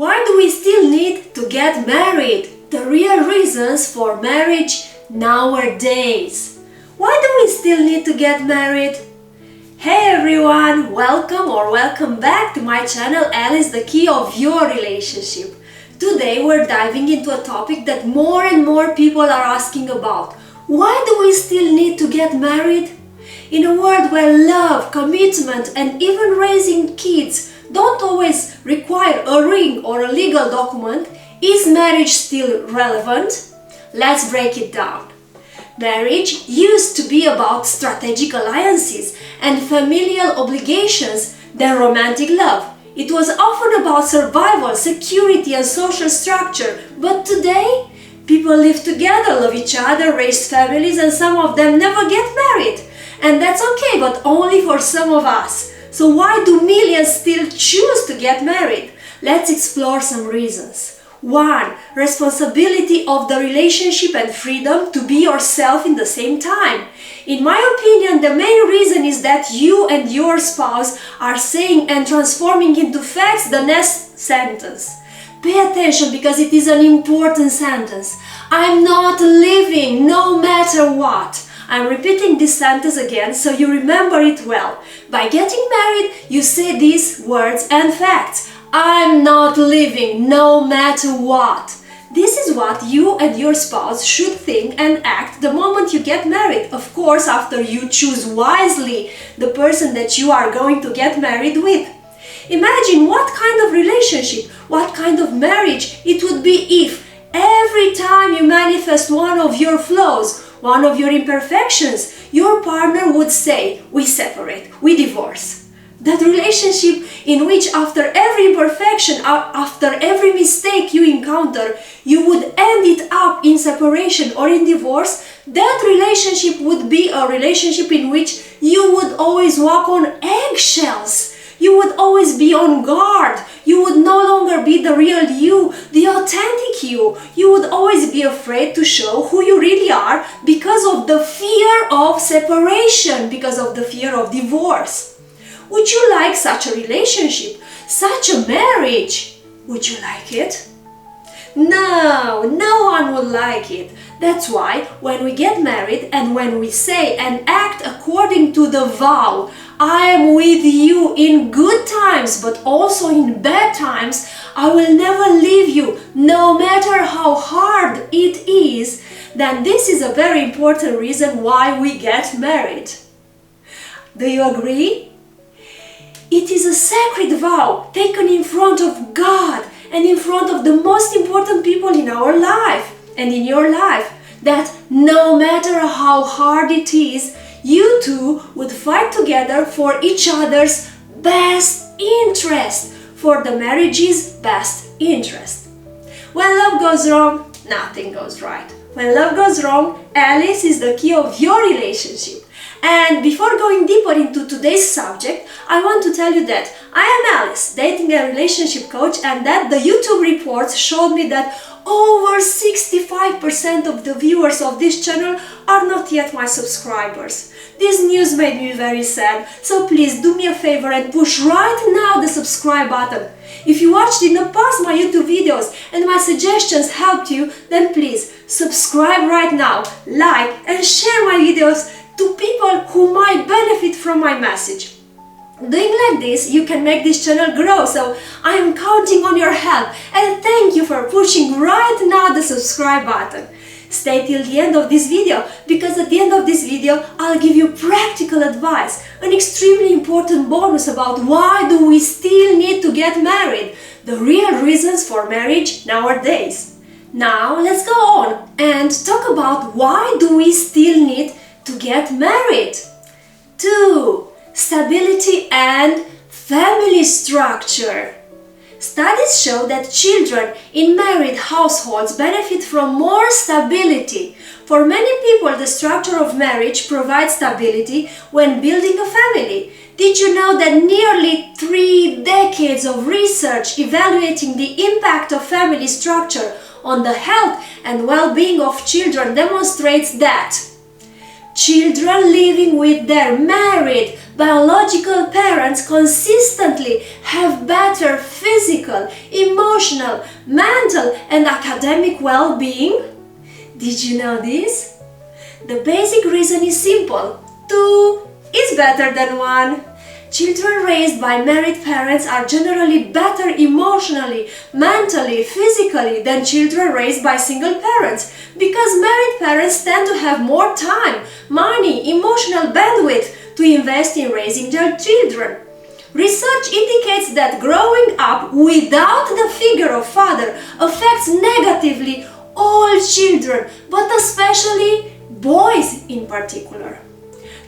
Why do we still need to get married? The real reasons for marriage nowadays. Why do we still need to get married? Hey everyone, welcome back to my channel Alice, the key of your relationship. Today we're diving into a topic that more and more people are asking about. Why do we still need to get married? In a world where love, commitment and even raising kids don't always require a ring or a legal document, is marriage still relevant? Let's break it down. Marriage used to be about strategic alliances and familial obligations than romantic love. It was often about survival, security and social structure, but today people live together, love each other, raise families, and some of them never get married. And that's okay, but only for some of us. So why do millions still choose to get married? Let's explore some reasons. 1. Responsibility of the relationship and freedom to be yourself in the same time. In my opinion, the main reason is that you and your spouse are saying and transforming into facts the next sentence. Pay attention because it is an important sentence. I'm not leaving no matter what. I'm repeating this sentence again so you remember it well. By getting married, you say these words and facts. I'm not leaving no matter what. This is what you and your spouse should think and act the moment you get married. Of course, after you choose wisely the person that you are going to get married with. Imagine what kind of relationship, what kind of marriage it would be if every time you manifest one of your flaws, one of your imperfections, your partner would say, we separate, we divorce. That relationship in which after every imperfection, after every mistake you encounter, you would end it up in separation or in divorce, that relationship would be a relationship in which you would always walk on eggshells. You would always be on guard. You would no longer be the real you, the authentic you. You would always be afraid to show who you really are because of the fear of separation, because of the fear of divorce. Would you like such a relationship, such a marriage? Would you like it? No, no one would like it. That's why when we get married and when we say and act according to the vow, I am with you in good times but also in bad times, I will never leave you no matter how hard it is, then this is a very important reason why we get married. Do you agree? It is a sacred vow taken in front of God and in front of the most important people in our life and in your life, that no matter how hard it is, you two would fight together for each other's best interest, for the marriage's best interest. When love goes wrong, nothing goes right. When love goes wrong, Alice is the key of your relationship. And before going deeper into today's subject, I want to tell you that I am Alice, dating and relationship coach, and that the YouTube reports showed me that over 65% of the viewers of this channel are not yet my subscribers. This news made me very sad, so please do me a favor and push right now the subscribe button. If you watched in the past my YouTube videos and my suggestions helped you, then please subscribe right now, like and share my videos to people who might benefit from my message. Doing like this, you can make this channel grow, so I am counting on your help and thank you for pushing right now the subscribe button. Stay till the end of this video, because at the end of this video I'll give you practical advice, an extremely important bonus about why do we still need to get married, the real reasons for marriage nowadays. Now let's go on and talk about why do we still need to get married. 2. Stability and family structure. Studies show that children in married households benefit from more stability. For many people, the structure of marriage provides stability when building a family. Did you know that nearly 3 decades of research evaluating the impact of family structure on the health and well-being of children demonstrates that Children living with their married biological parents consistently have better physical, emotional, mental, and academic well-being. Did you know this? The basic reason is simple. 2 is better than 1. Children raised by married parents are generally better emotionally, mentally, physically than children raised by single parents, because married parents tend to have more time, money, emotional bandwidth to invest in raising their children. Research indicates that growing up without the figure of father affects negatively all children, but especially boys in particular.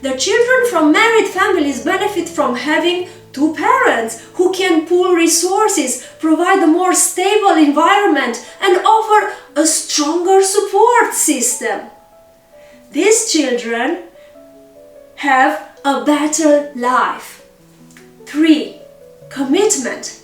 The children from married families benefit from having 2 parents who can pool resources, provide a more stable environment, and offer a stronger support system. These children have a better life. 3. Commitment.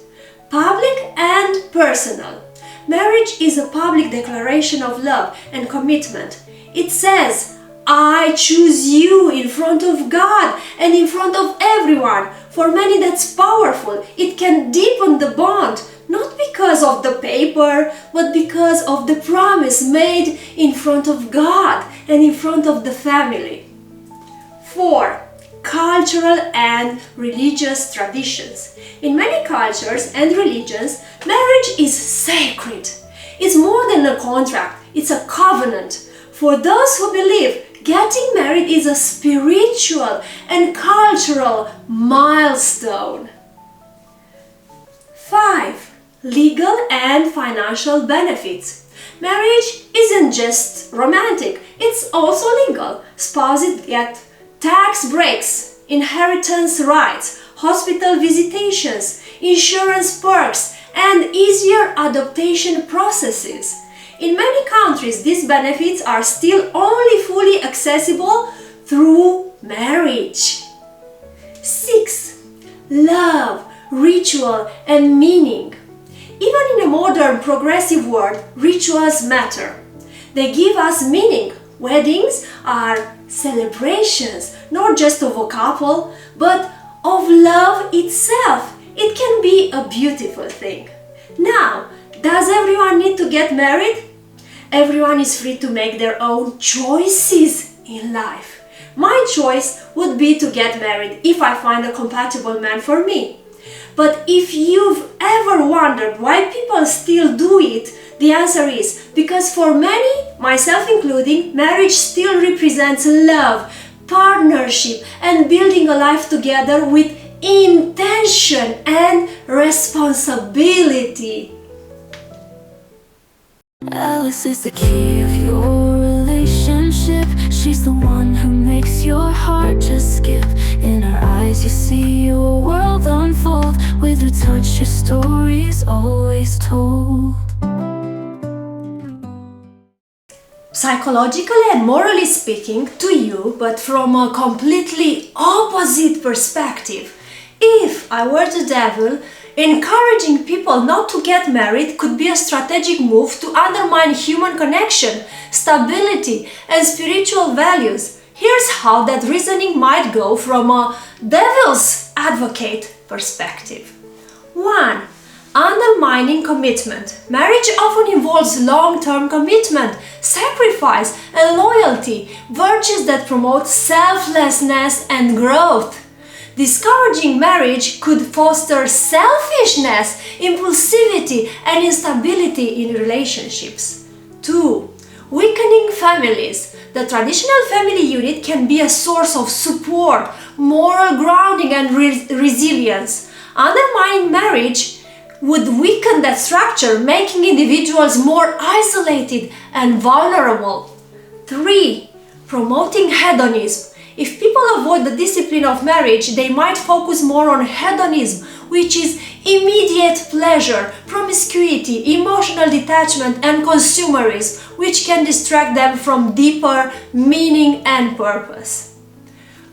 Public and personal. Marriage is a public declaration of love and commitment. It says, I choose you in front of God and in front of everyone. For many that's powerful. It can deepen the bond, not because of the paper, but because of the promise made in front of God and in front of the family. 4. Cultural and religious traditions. In many cultures and religions, marriage is sacred. It's more than a contract, it's a covenant. For those who believe, getting married is a spiritual and cultural milestone. 5. Legal and financial benefits. Marriage isn't just romantic, it's also legal. Spouses get tax breaks, inheritance rights, hospital visitations, insurance perks, and easier adoption processes. In many countries, these benefits are still only fully accessible through marriage. 6. Love, ritual, and meaning. Even in a modern, progressive world, rituals matter. They give us meaning. Weddings are celebrations, not just of a couple, but of love itself. It can be a beautiful thing. Now, does everyone need to get married? Everyone is free to make their own choices in life. My choice would be to get married if I find a compatible man for me. But if you've ever wondered why people still do it, the answer is because for many, myself including, marriage still represents love, partnership, and building a life together with intention and responsibility. Alice is the key of your relationship. She's the one who makes your heart just skip. In her eyes you see your world unfold. With her touch your story's always told. Psychologically and morally speaking, to you, but from a completely opposite perspective, if I were the devil, encouraging people not to get married could be a strategic move to undermine human connection, stability, and spiritual values. Here's how that reasoning might go from a devil's advocate perspective. 1. Undermining commitment. Marriage often involves long-term commitment, sacrifice, and loyalty, virtues that promote selflessness and growth. Discouraging marriage could foster selfishness, impulsivity, and instability in relationships. 2. Weakening families. The traditional family unit can be a source of support, moral grounding, and resilience. Undermining marriage would weaken that structure, making individuals more isolated and vulnerable. 3. Promoting hedonism. If people avoid the discipline of marriage, they might focus more on hedonism, which is immediate pleasure, promiscuity, emotional detachment, and consumerism, which can distract them from deeper meaning and purpose.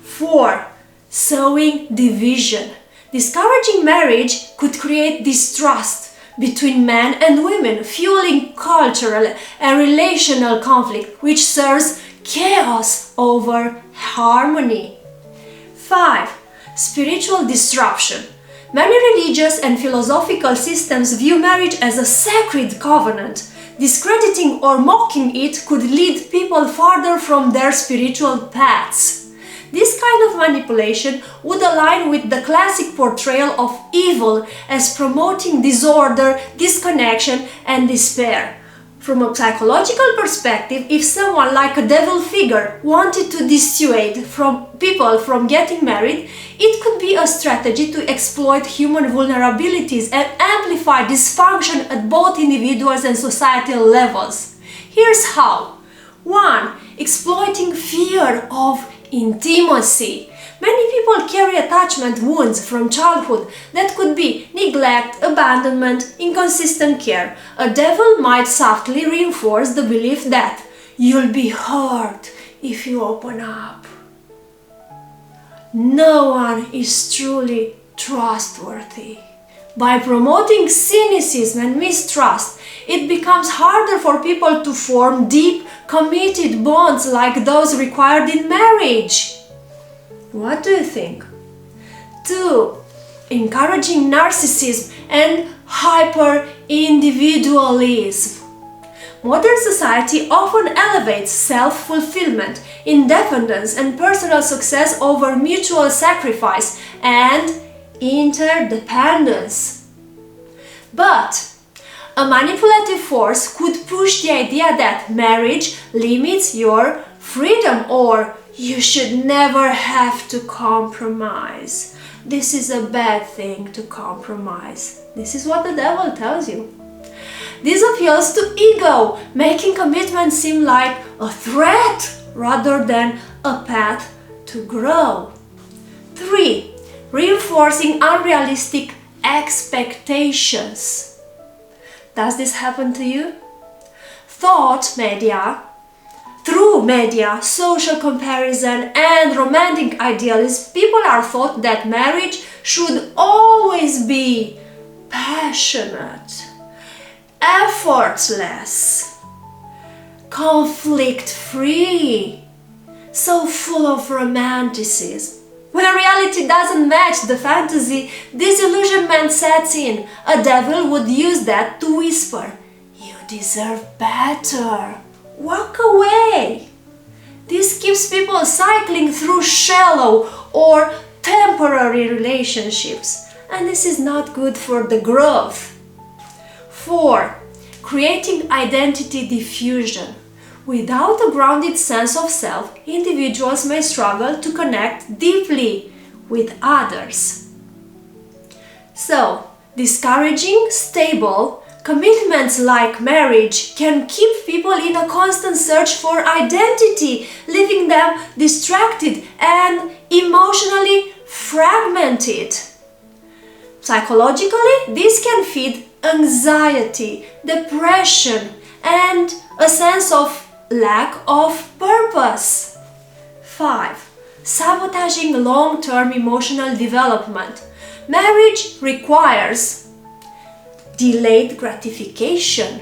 4. Sowing division. Discouraging marriage could create distrust between men and women, fueling cultural and relational conflict, which serves chaos over harmony. 5. Spiritual disruption. Many religious and philosophical systems view marriage as a sacred covenant. Discrediting or mocking it could lead people farther from their spiritual paths. This kind of manipulation would align with the classic portrayal of evil as promoting disorder, disconnection, and despair. From a psychological perspective, if someone like a devil figure wanted to dissuade people from getting married, it could be a strategy to exploit human vulnerabilities and amplify dysfunction at both individuals and societal levels. Here's how. 1. Exploiting fear of intimacy. Many people carry attachment wounds from childhood that could be neglect, abandonment, inconsistent care. A devil might softly reinforce the belief that you'll be hurt if you open up. No one is truly trustworthy. By promoting cynicism and mistrust, it becomes harder for people to form deep, committed bonds like those required in marriage. What do you think? 2. Encouraging narcissism and hyper-individualism. Modern society often elevates self-fulfillment, independence, and personal success over mutual sacrifice and interdependence. But a manipulative force could push the idea that marriage limits your freedom or you should never have to compromise. This is a bad thing to compromise. This is what the devil tells you. This appeals to ego, making commitment seem like a threat rather than a path to grow. 3. Reinforcing unrealistic expectations. Does this happen to you? Through media, social comparison, and romantic idealism, people are taught that marriage should always be passionate, effortless, conflict-free, so full of romanticism. When reality doesn't match the fantasy, disillusionment sets in. A devil would use that to whisper, "You deserve better. Walk away." This keeps people cycling through shallow or temporary relationships, and this is not good for the growth. 4. Creating identity diffusion. Without a grounded sense of self, individuals may struggle to connect deeply with others. So, discouraging stable commitments like marriage can keep people in a constant search for identity, leaving them distracted and emotionally fragmented. Psychologically, this can feed anxiety, depression, and a sense of lack of purpose. 5. Sabotaging long-term emotional development. Marriage requires delayed gratification,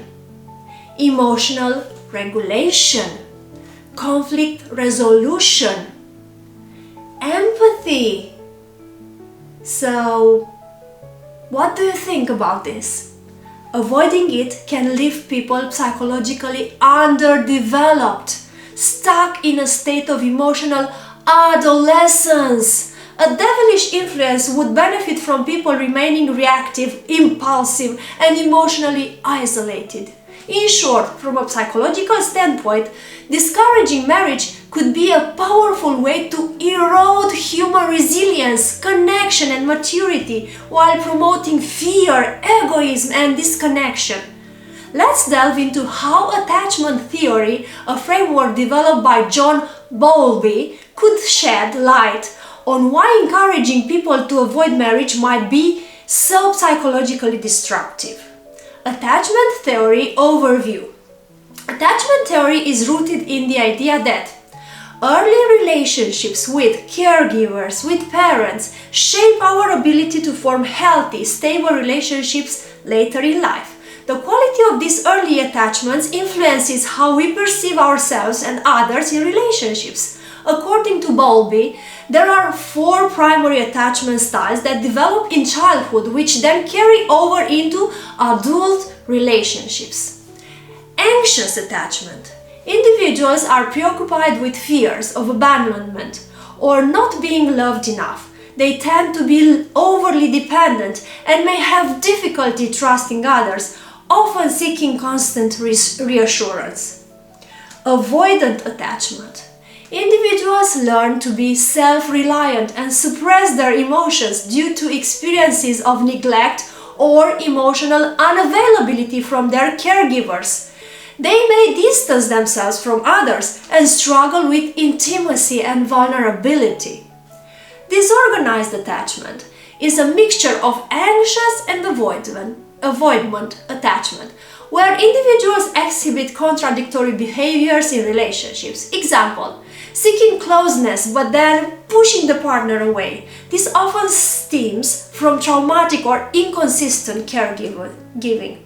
emotional regulation, conflict resolution, empathy. So, what do you think about this? Avoiding it can leave people psychologically underdeveloped, stuck in a state of emotional adolescence. A devilish influence would benefit from people remaining reactive, impulsive, and emotionally isolated. In short, from a psychological standpoint, discouraging marriage could be a powerful way to erode human resilience, connection, and maturity while promoting fear, egoism, and disconnection. Let's delve into how attachment theory, a framework developed by John Bowlby, could shed light on why encouraging people to avoid marriage might be so psychologically destructive. Attachment theory overview. Attachment theory is rooted in the idea that early relationships with caregivers, with parents, shape our ability to form healthy, stable relationships later in life. The quality of these early attachments influences how we perceive ourselves and others in relationships. According to Bowlby, there are 4 primary attachment styles that develop in childhood which then carry over into adult relationships. Anxious attachment. Individuals are preoccupied with fears of abandonment or not being loved enough. They tend to be overly dependent and may have difficulty trusting others, often seeking constant reassurance. Avoidant attachment. Individuals learn to be self-reliant and suppress their emotions due to experiences of neglect or emotional unavailability from their caregivers. They may distance themselves from others and struggle with intimacy and vulnerability. Disorganized attachment is a mixture of anxious and avoidant attachment, where individuals exhibit contradictory behaviors in relationships. Example, seeking closeness but then pushing the partner away. This often stems from traumatic or inconsistent caregiving.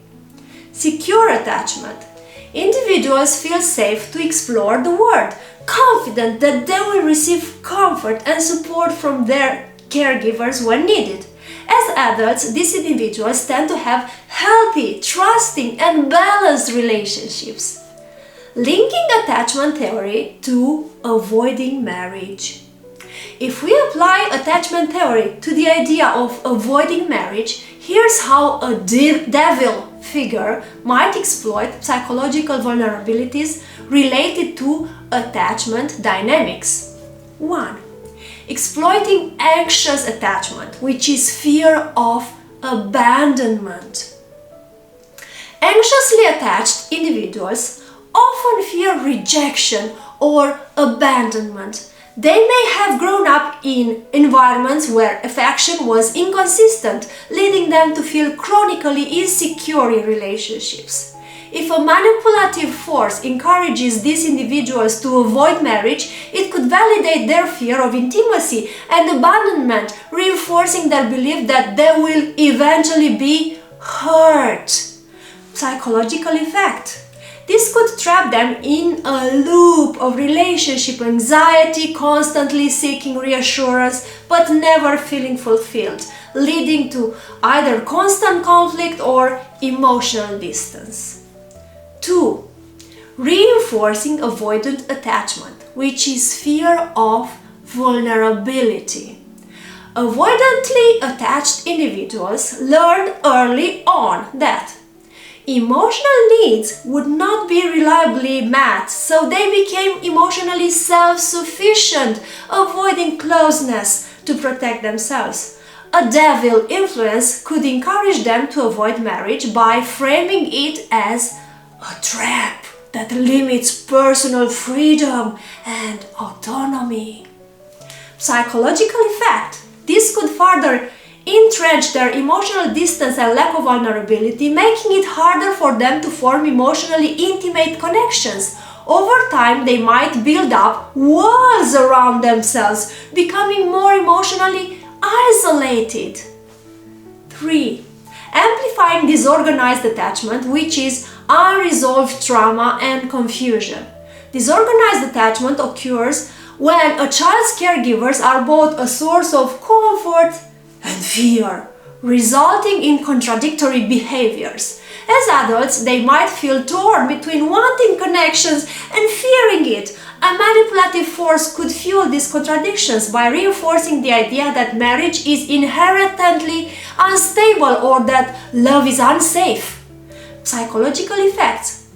Secure attachment. Individuals feel safe to explore the world, confident that they will receive comfort and support from their caregivers when needed. As adults, these individuals tend to have healthy, trusting, and balanced relationships. Linking attachment theory to avoiding marriage. If we apply attachment theory to the idea of avoiding marriage, here's how a devil figure might exploit psychological vulnerabilities related to attachment dynamics. 1. Exploiting anxious attachment, which is fear of abandonment. Anxiously attached individuals often fear rejection or abandonment. They may have grown up in environments where affection was inconsistent, leading them to feel chronically insecure in relationships. If a manipulative force encourages these individuals to avoid marriage, it could validate their fear of intimacy and abandonment, reinforcing their belief that they will eventually be hurt. Psychological effect. This could trap them in a loop of relationship anxiety, constantly seeking reassurance but never feeling fulfilled, leading to either constant conflict or emotional distance. 2. Reinforcing avoidant attachment, which is fear of vulnerability. Avoidantly attached individuals learned early on that emotional needs would not be reliably met, so they became emotionally self-sufficient, avoiding closeness to protect themselves. A devil influence could encourage them to avoid marriage by framing it as a trap that limits personal freedom and autonomy. Psychological effect. This could further entrench their emotional distance and lack of vulnerability, making it harder for them to form emotionally intimate connections. Over time, they might build up walls around themselves, becoming more emotionally isolated. 3. Amplifying disorganized attachment, which is unresolved trauma and confusion. Disorganized attachment occurs when a child's caregivers are both a source of comfort and fear, resulting in contradictory behaviors. As adults, they might feel torn between wanting connections and fearing it. A manipulative force could fuel these contradictions by reinforcing the idea that marriage is inherently unstable or that love is unsafe. Psychological effects.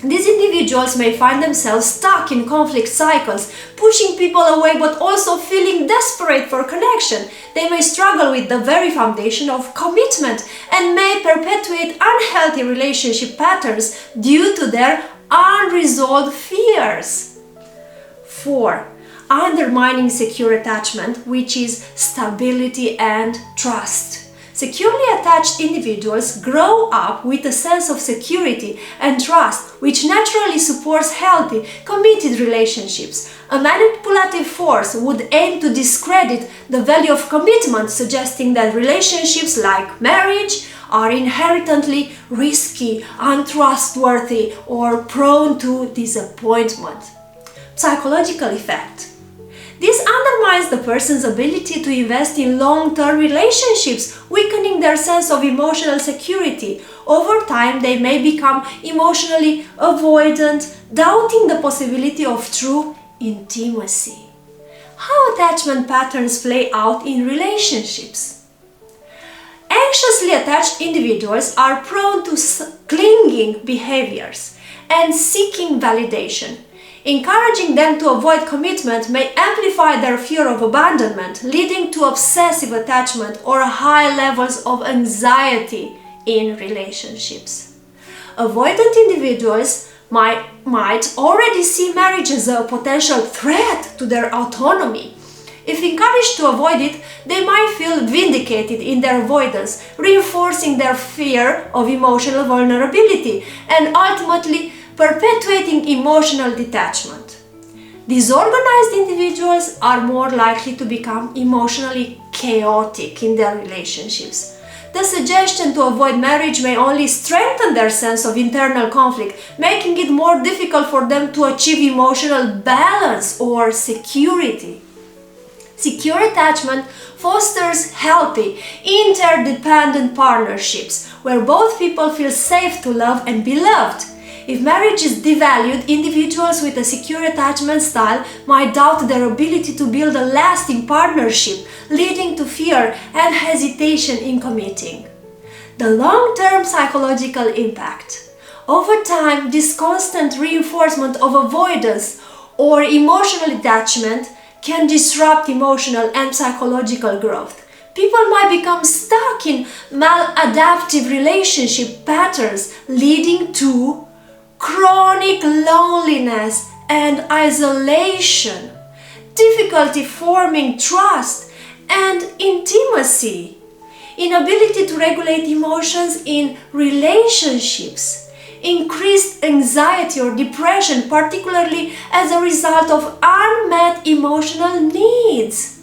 These individuals may find themselves stuck in conflict cycles, pushing people away but also feeling desperate for connection. They may struggle with the very foundation of commitment and may perpetuate unhealthy relationship patterns due to their unresolved fears. 4. Undermining secure attachment, which is stability and trust. Securely attached individuals grow up with a sense of security and trust, which naturally supports healthy, committed relationships. A manipulative force would aim to discredit the value of commitment, suggesting that relationships like marriage are inherently risky, untrustworthy, or prone to disappointment. Psychological effect. This undermines the person's ability to invest in long-term relationships, weakening their sense of emotional security. Over time, they may become emotionally avoidant, doubting the possibility of true intimacy. How attachment patterns play out in relationships. Anxiously attached individuals are prone to clinging behaviors and seeking validation. Encouraging them to avoid commitment may amplify their fear of abandonment, leading to obsessive attachment or high levels of anxiety in relationships. Avoidant individuals might already see marriage as a potential threat to their autonomy. If encouraged to avoid it, they might feel vindicated in their avoidance, reinforcing their fear of emotional vulnerability and ultimately perpetuating emotional detachment. Disorganized individuals are more likely to become emotionally chaotic in their relationships. The suggestion to avoid marriage may only strengthen their sense of internal conflict, making it more difficult for them to achieve emotional balance or security. Secure attachment fosters healthy, interdependent partnerships where both people feel safe to love and be loved. If marriage is devalued, individuals with a secure attachment style might doubt their ability to build a lasting partnership, leading to fear and hesitation in committing. The long-term psychological impact. Over time, this constant reinforcement of avoidance or emotional attachment can disrupt emotional and psychological growth. People might become stuck in maladaptive relationship patterns, leading to chronic loneliness and isolation, difficulty forming trust and intimacy, inability to regulate emotions in relationships, increased anxiety or depression, particularly as a result of unmet emotional needs,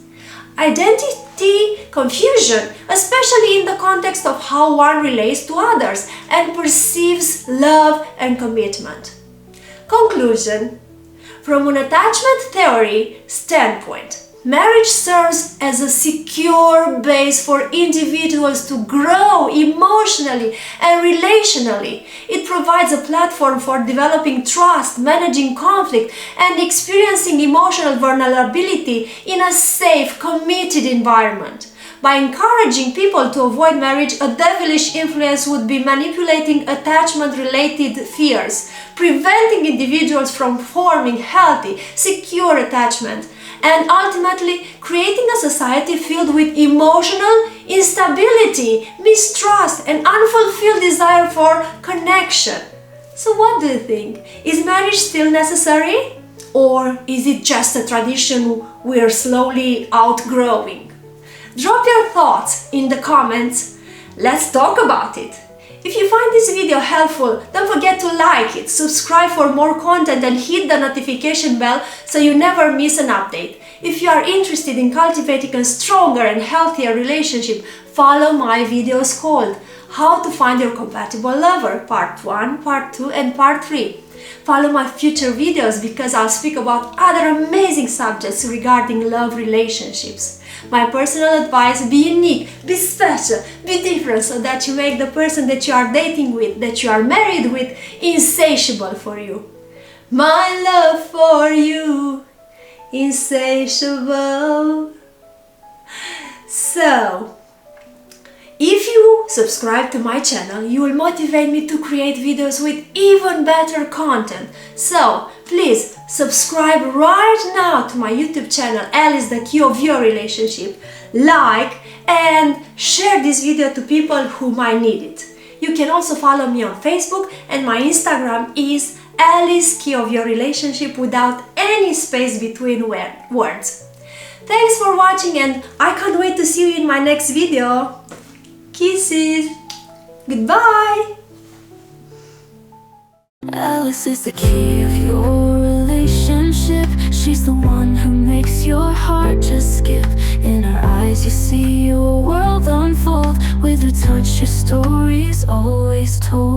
identity confusion, especially in the context of how one relates to others and perceives love and commitment. Conclusion. From an attachment theory standpoint, marriage serves as a secure base for individuals to grow emotionally and relationally. It provides a platform for developing trust, managing conflict, and experiencing emotional vulnerability in a safe, committed environment. By encouraging people to avoid marriage, a devilish influence would be manipulating attachment-related fears, preventing individuals from forming healthy, secure attachment, and ultimately creating a society filled with emotional instability, mistrust, and unfulfilled desire for connection. So what do you think? Is marriage still necessary? Or is it just a tradition we're slowly outgrowing? Drop your thoughts in the comments. Let's talk about it. If you find this video helpful, don't forget to like it, subscribe for more content and hit the notification bell so you never miss an update. If you are interested in cultivating a stronger and healthier relationship, follow my videos called How to Find Your Compatible Lover, Part 1, Part 2 and Part 3. Follow my future videos because I'll speak about other amazing subjects regarding love relationships. My personal advice: be unique, be special, be different so that you make the person that you are dating with, that you are married with, insatiable for you. My love for you, insatiable. So, if you subscribe to my channel, you will motivate me to create videos with even better content. So, please subscribe right now to my YouTube channel, Alice, the key of your relationship. Like and share this video to people who might need it. You can also follow me on Facebook, and my Instagram is Alice, key of your relationship, without any space between words. Thanks for watching, and I can't wait to see you in my next video. Kisses. Goodbye. Alice is the key of your relationship. She's the one who makes your heart just skip. In her eyes you see your world unfold. With her touch your story always told.